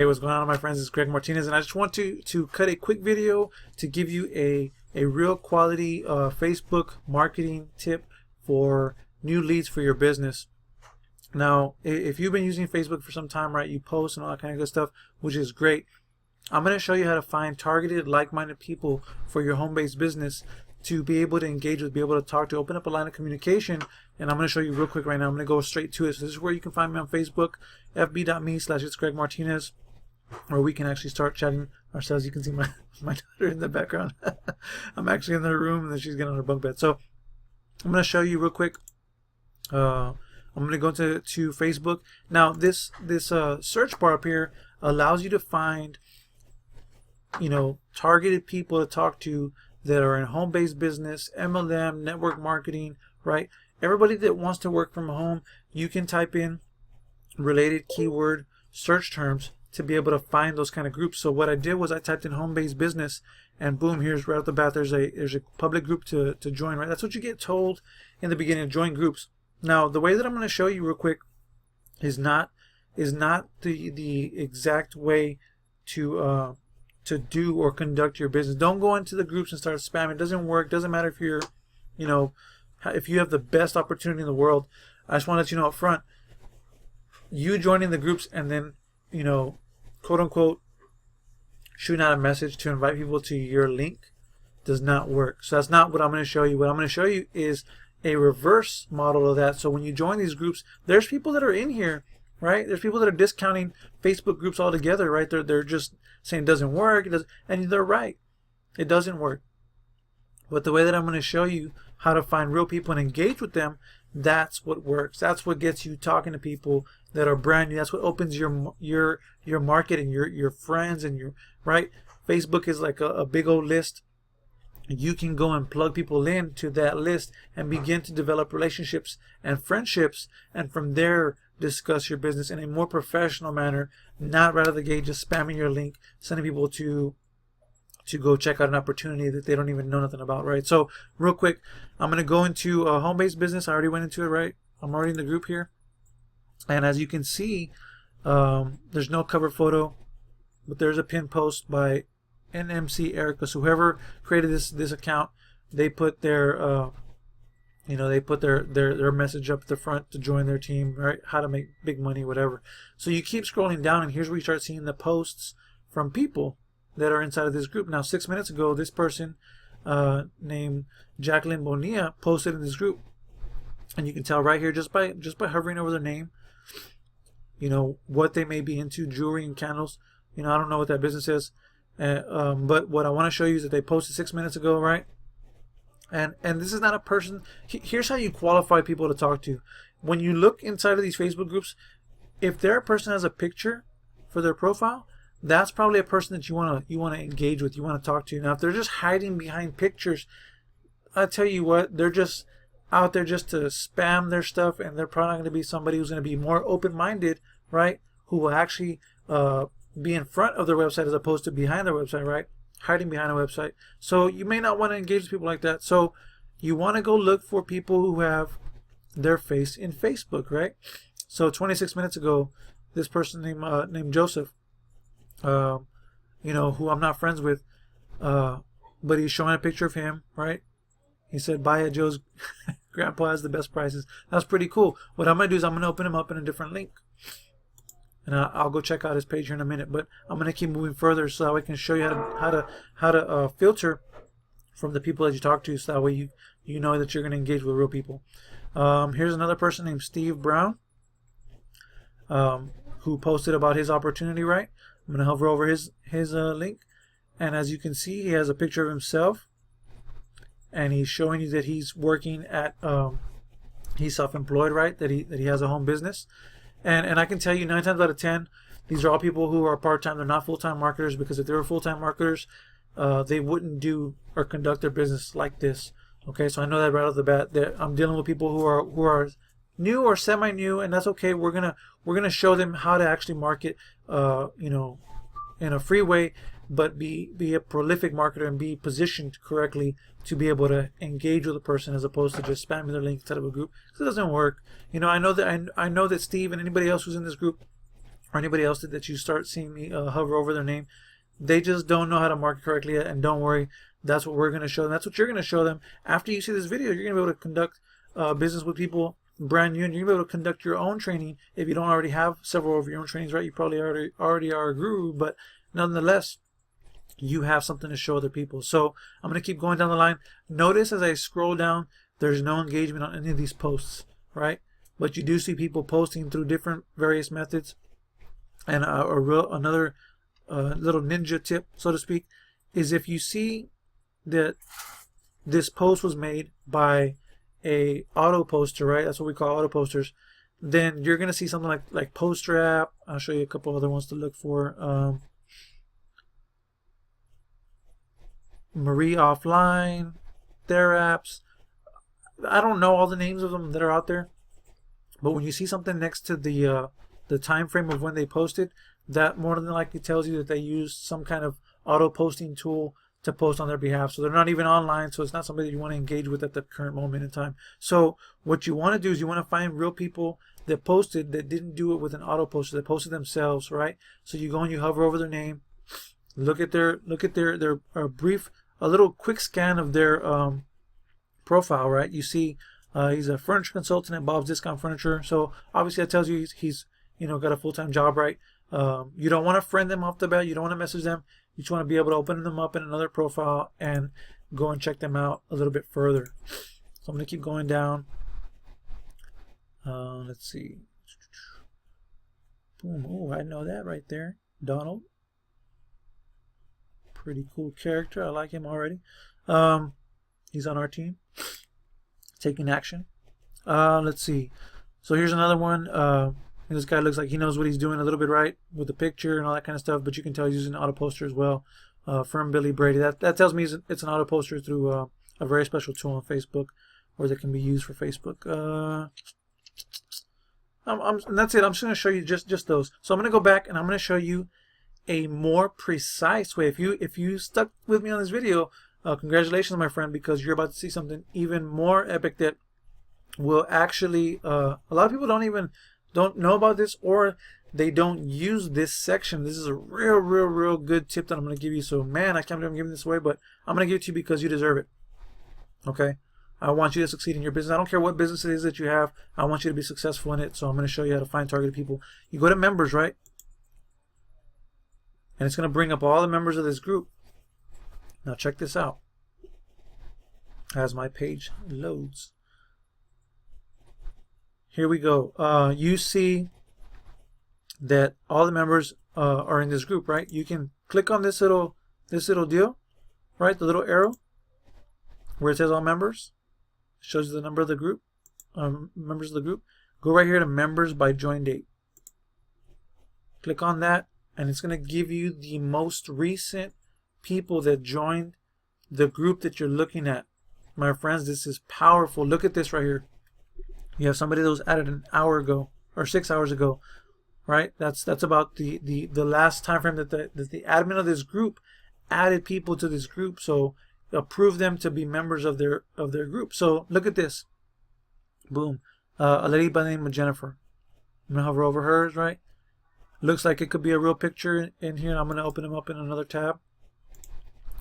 Hey, what's going on, my friends? It's Greg Martinez, and I just want to cut a quick video to give you a real quality Facebook marketing tip for new leads for your business. Now, if you've been using Facebook for some time, right, you post and all that kind of good stuff, which is great. I'm going to show you how to find targeted, like-minded people for your home-based business to be able to engage with, be able to talk to, open up a line of communication. And I'm going to show you real quick right now. I'm going to go straight to it. So this is where you can find me on Facebook, fb.me/itsgregmartinez, where we can actually start chatting ourselves. You can see my daughter in the background. I'm actually in the room, and then she's getting on her bunk bed. So I'm going to show you real quick. I'm going to go to Facebook. Now, this search bar up here allows you to find, targeted people to talk to that are in home-based business, MLM, network marketing, right? Everybody that wants to work from home, you can type in related keyword search terms to be able to find those kind of groups. So what I did was I typed in home-based business, and boom, here's right off the bat, there's a public group to join, right? That's what you get told in the beginning, join groups. Now, the way that I'm going to show you real quick is not the exact way to do or conduct your business. Don't go into the groups and start spamming. It doesn't work. Doesn't matter if you're, if you have the best opportunity in the world. I just want to let you know up front, you joining the groups and then, quote unquote, shooting out a message to invite people to your link does not work. So that's not what I'm going to show you. What I'm going to show you is a reverse model of that. So when you join these groups, there's people that are in here, right? There's people that are discounting Facebook groups altogether, right? They're just saying it doesn't work, and they're right. It doesn't work. But the way that I'm going to show you how to find real people and engage with them, that's what works. That's what gets you talking to people that are brand new. That's what opens your market and your friends and your, right? Facebook is like a big old list. You can go and plug people into that list and begin to develop relationships and friendships, and from there discuss your business in a more professional manner, not right out of the gate just spamming your link, sending people to go check out an opportunity that they don't even know nothing about, right? So real quick, I'm going to go into a home-based business. I already went into it, right? I'm already in the group here, and as you can see, there's no cover photo, but there's a pinned post by NMC Erica. So whoever created this account, they put their their message up at the front to join their team, right? How to make big money, whatever. So you keep scrolling down, and here's where you start seeing the posts from people that are inside of this group. Now, 6 minutes ago, this person named Jacqueline Bonilla posted in this group, and you can tell right here just by hovering over their name, what they may be into, jewelry and candles. I don't know what that business is. But what I want to show you is that they posted 6 minutes ago, right? And this is not a person. Here's how you qualify people to talk to. When you look inside of these Facebook groups, if their person has a picture for their profile, that's probably a person that you want to engage with, you want to talk to. Now, if they're just hiding behind pictures, I tell you what, they're just out there just to spam their stuff, and they're probably going to be somebody who's going to be more open-minded, right? Who will actually be in front of their website as opposed to behind their website, right? Hiding behind a website. So you may not want to engage with people like that. So you want to go look for people who have their face in Facebook, right? So 26 minutes ago, this person named Joseph, who I'm not friends with, but he's showing a picture of him, right? He said, "Buy at Joe's. Grandpa has the best prices." That's pretty cool. What I'm going to do is I'm going to open him up in a different link. And I'll go check out his page here in a minute, but I'm going to keep moving further so that I can show you how to filter from the people that you talk to, so that way you know that you're going to engage with real people. Here's another person named Steve Brown, who posted about his opportunity, right? I'm going to hover over his link, and as you can see, he has a picture of himself, and he's showing you that he's working at he's self-employed, right? That he has a home business. And I can tell you 9 times out of 10, these are all people who are part-time. They're not full-time marketers, because if they were full-time marketers, they wouldn't do or conduct their business like this. Okay, so I know that right off the bat. That I'm dealing with people who are new or semi-new, and that's okay. We're gonna show them how to actually market, in a free way, but be a prolific marketer and be positioned correctly to be able to engage with a person, as opposed to just spamming their link instead of a group, because it doesn't work. I know that Steve and anybody else who's in this group or anybody else that you start seeing me hover over their name, they just don't know how to market correctly yet. And don't worry, that's what we're going to show them. That's what you're going to show them. After you see this video, you're going to be able to conduct business with people brand new, and you're going to be able to conduct your own training if you don't already have several of your own trainings, right? You probably already are a guru, but nonetheless, you have something to show other people. So I'm going to keep going down the line. Notice as I scroll down, there's no engagement on any of these posts, right? But you do see people posting through different various methods. And another little ninja tip, so to speak, is if you see that this post was made by a auto poster, right? That's what we call auto posters. Then you're gonna see something like Poster App. I'll show you a couple other ones to look for. Marie Offline, their apps. I don't know all the names of them that are out there, but when you see something next to the time frame of when they posted, that more than likely tells you that they used some kind of auto posting tool to post on their behalf. So they're not even online, so it's not somebody that you want to engage with at the current moment in time. So what you want to do is you want to find real people that posted that didn't do it with an auto poster, that posted themselves, right? So you go and you hover over their name, look at their brief, a little quick scan of their profile, right? You see he's a furniture consultant at Bob's Discount Furniture. So obviously that tells you he's got a full-time job, right? You don't want to friend them off the bat. You don't want to message them. You just want to be able to open them up in another profile and go and check them out a little bit further. So I'm going to keep going down. Let's see. Boom. Oh, I know that right there. Donald. Pretty cool character. I like him already. He's on our team. Taking action. Let's see. So here's another one. This guy looks like he knows what he's doing a little bit, right, with the picture and all that kind of stuff, but you can tell he's using an auto poster as well. From Billy Brady. That tells me it's an auto poster through a very special tool on Facebook, or that can be used for Facebook. And that's it. I'm just going to show you just those. So I'm going to go back and I'm going to show you a more precise way. If you stuck with me on this video, congratulations, my friend, because you're about to see something even more epic that will actually a lot of people don't know about this, or they don't use this section. This is a real good tip that I'm going to give you. So man, I can't believe I'm giving this away, but I'm going to give it to you because you deserve it. Okay, I want you to succeed in your business. I don't care what business it is that you have. I want you to be successful in it. So I'm going to show you how to find targeted people. You go to members, right? And it's going to bring up all the members of this group. Now check this out. As my page loads. Here we go. You see that all the members are in this group, right? You can click on this little deal, right? The little arrow where it says all members. It shows you the number of the group, members of the group. Go right here to members by join date. Click on that, and it's going to give you the most recent people that joined the group that you're looking at. My friends, this is powerful. Look at this right here. You have somebody that was added an hour ago or 6 hours ago, right? That's about the last time frame that the admin of this group added people to this group. So approve them to be members of their group. So look at this. Boom. A lady by the name of Jennifer. I'm gonna hover over hers, right? Looks like it could be a real picture in here. I'm gonna open them up in another tab.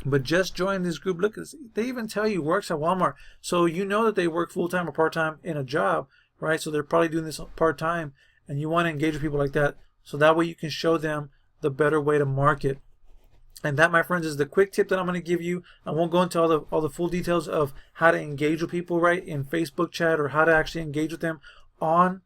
But just join this group. Look, they even tell you works at Walmart. So you know that they work full-time or part-time in a job, right? So they're probably doing this part-time, and you want to engage with people like that. So that way you can show them the better way to market. And that, my friends, is the quick tip that I'm going to give you. I won't go into all the full details of how to engage with people, right, in Facebook chat, or how to actually engage with them on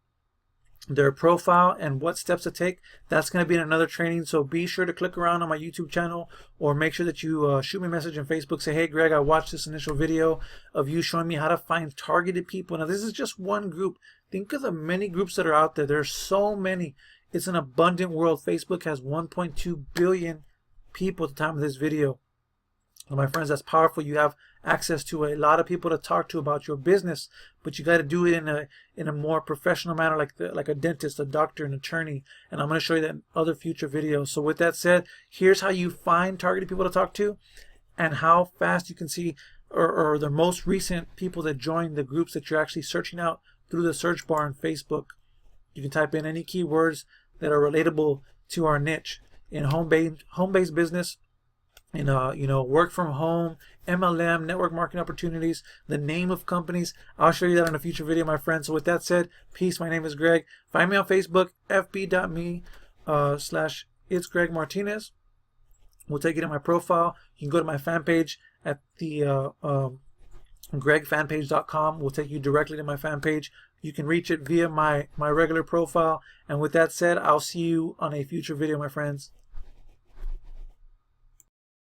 their profile and what steps to take. That's going to be in another training. So be sure to click around on my YouTube channel, or make sure that you shoot me a message on Facebook. Say, hey, Greg, I watched this initial video of you showing me how to find targeted people. Now, this is just one group. Think of the many groups that are out there. There's so many. It's an abundant world. Facebook has 1.2 billion people at the time of this video. And my friends, that's powerful. You have access to a lot of people to talk to about your business, but you got to do it in a more professional manner, like a dentist, a doctor, an attorney. And I'm going to show you that in other future videos. So with that said, here's how you find targeted people to talk to, and how fast you can see or the most recent people that join the groups that you're actually searching out through the search bar on Facebook. You can type in any keywords that are relatable to our niche in home-based business, in work from home, MLM, network marketing opportunities, the name of companies. I'll show you that in a future video, my friends. So with that said, peace. My name is Greg. Find me on Facebook, fb.me/it's Greg Martinez. We'll take you to my profile. You can go to my fan page at the gregfanpage.com. We'll take you directly to my fan page. You can reach it via my regular profile. And with that said, I'll see you on a future video, my friends.